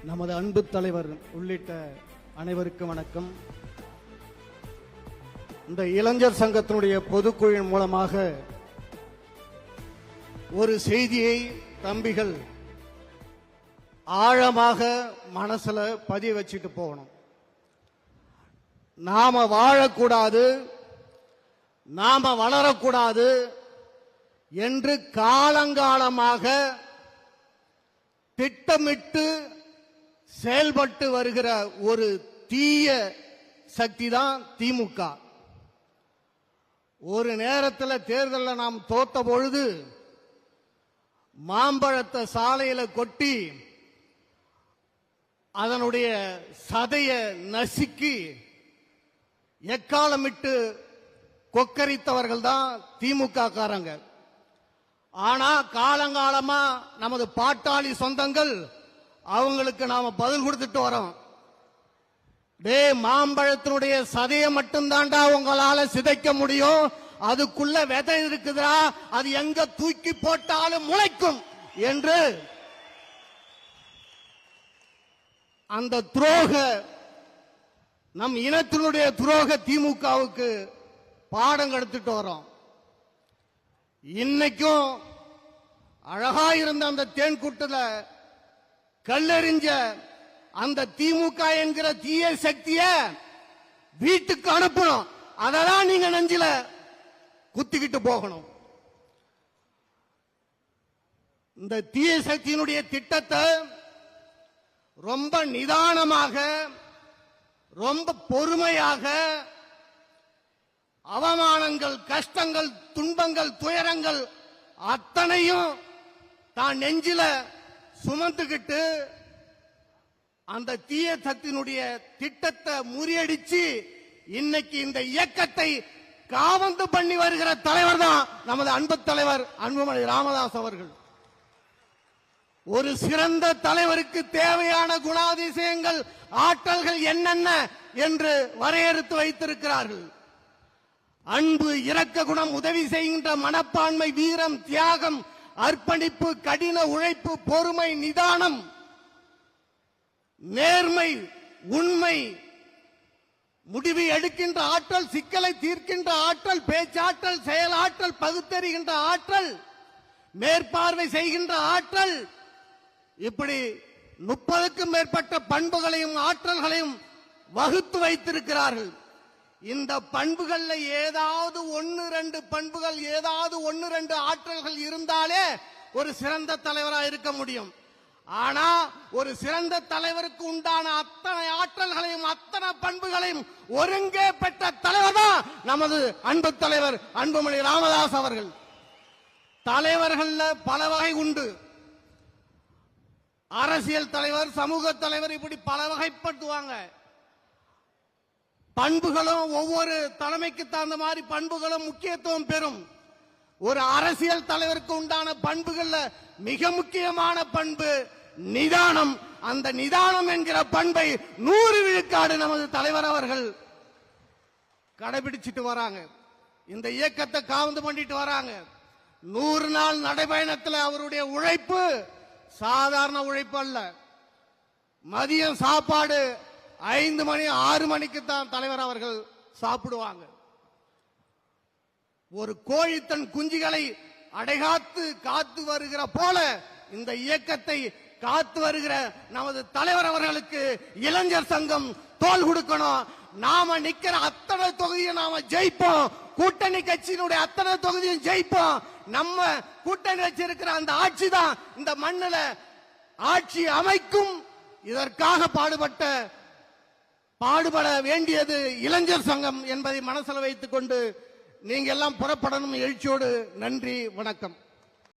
நமது அன்பு தலைவர் உள்ளிட்ட அனைவருக்கும் வணக்கம். இந்த இளைஞர் சங்கத்தினுடைய பொதுக்குழுவின் மூலமாக ஒரு செய்தியை தம்பிகள் ஆழமாக மனசுல பதிய வச்சுட்டு போகணும். நாம வாழக்கூடாது, நாம வளரக்கூடாது என்று காலங்காலமாக திட்டமிட்டு செயல்பட்டு வருகிற ஒரு தீய சக்தி தான் திமுக. ஒரு நேரத்தில் தேர்தலில் நாம் தோத்த பொழுது மாம்பழத்தை சாலையில கொட்டி அதனுடைய சதைய நசுக்கி எக்காலமிட்டு கொக்கரித்தவர்கள் தான் திமுக காரங்க. ஆனா காலங்காலமா நமது பாட்டாளி சொந்தங்கள் அவங்களுக்கு நாம பதில் கொடுத்துட்டு வரோம். டே, மாம்பழத்தினுடைய சதையை மட்டும்தான்டா உங்களால சிதைக்க முடியும், அதுக்குள்ள விதை இருக்குதா, அது எங்க தூக்கி போட்டாலும் முளைக்கும் என்று அந்த துரோக நம் இனத்தினுடைய துரோக திமுகவுக்கு பாடம் கெடுத்துட்டு வரோம். இன்னைக்கும் அழகா இருந்த அந்த தேன்கூட்டுல கல்லெறிஞ்ச அந்த திமுக என்கிற தீய சக்திய வீட்டுக்கு அனுப்பணும். அதெல்லாம் நீங்க நெஞ்சில குத்திக்கிட்டு போகணும். இந்த தீய சக்தியினுடைய திட்டத்தை ரொம்ப நிதானமாக, ரொம்ப பொறுமையாக, அவமானங்கள், கஷ்டங்கள், துன்பங்கள், துயரங்கள் அத்தனையும் தான் நெஞ்சில சுமந்துகிட்டு அந்த தீய சக்தியினுடைய திட்டத்தை முறியடிச்சு இன்னைக்கு இந்த இயக்கத்தை காவந்து பண்ணி வருகிற தலைவர் தான் நமது அன்பு தலைவர் அன்புமணி ராமதாஸ் அவர்கள். ஒரு சிறந்த தலைவருக்கு தேவையான குணாதிசயங்கள், ஆற்றல்கள் என்னென்ன என்று வரையறுத்து வைத்திருக்கிறார்கள். அன்பு, இரக்க குணம், உதவி செய்கின்ற மனப்பான்மை, வீரம், தியாகம், அர்ப்பணிப்பு, கடின உழைப்பு, பொறுமை, நிதானம், நேர்மை, உண்மை, முடிவு எடுக்கின்ற ஆற்றல், சிக்கலை தீர்க்கின்ற ஆற்றல், பேச்சாற்றல், செயலாற்றல், பகுத்தறிகின்ற ஆற்றல், மேற்பார்வை செய்கின்ற ஆற்றல், இப்படி 30க்கும் மேற்பட்ட பண்புகளையும் ஆற்றல்களையும் வகுத்து வைத்திருக்கிறார்கள். இந்த பண்புகள்ல ஏதாவது 1-2 பண்புகள், ஏதாவது 1-2 ஆற்றல்கள் இருந்தாலே ஒரு சிறந்த தலைவராக இருக்க முடியும். ஆனா ஒரு சிறந்த தலைவருக்கு உண்டான அத்தனை ஆற்றல்களையும் அத்தனை பண்புகளையும் ஒருங்கே பெற்ற தலைவர் தான் நமது அன்பு தலைவர் அன்புமணி ராமதாஸ் அவர்கள். தலைவர்கள்ல பல வகை உண்டு. அரசியல் தலைவர், சமூக தலைவர், இப்படி பல வகைப்படுத்துவாங்க. பண்புகளும் ஒவ்வொரு தலைமைக்கு தகுந்த மாதிரி பண்புகளும் முக்கியத்துவம் பெறும். ஒரு அரசியல் தலைவருக்கு உண்டான பண்புகள்ல மிக முக்கியமான பண்பு நிதானம். அந்த நிதானம் என்கிற பண்பை 100 விழுக்காடு நமது தலைவர் அவர்கள் கடைபிடிச்சிட்டு வராங்க. இந்த இயக்கத்தை காவந்து பண்ணிட்டு வராங்க. 100 நாள் நடைபயணத்தில் அவருடைய உழைப்பு சாதாரண உழைப்பு அல்ல. மதியம் சாப்பாடு 5 மணி 6 மணிக்கு தான் தலைவர் அவர்கள் சாப்பிடுவாங்க. ஒரு கோழி தன் குஞ்சுகளை அடைகாத்து காத்து வருகிற போல இந்த இயக்கத்தை காத்து வருகிற நமது தலைவர் அவர்களுக்கு இளைஞர் சங்கம் தோள் கொடுக்கணும். நாம நிக்கிற அத்தனை தொகுதியை நாம ஜெயிப்போம். கூட்டணி கட்சியினுடைய அத்தனை தொகுதியும் ஜெயிப்போம். நம்ம கூட்டணி வச்சிருக்கிற அந்த ஆட்சி தான் இந்த மண்ணில் ஆட்சி அமைக்கும். இதற்காக பாடுபட வேண்டியது இளைஞர் சங்கம் என்பதை மனசில் வைத்துக் கொண்டு நீங்க எல்லாம் புறப்படணும் எழுச்சியோடு. நன்றி, வணக்கம்.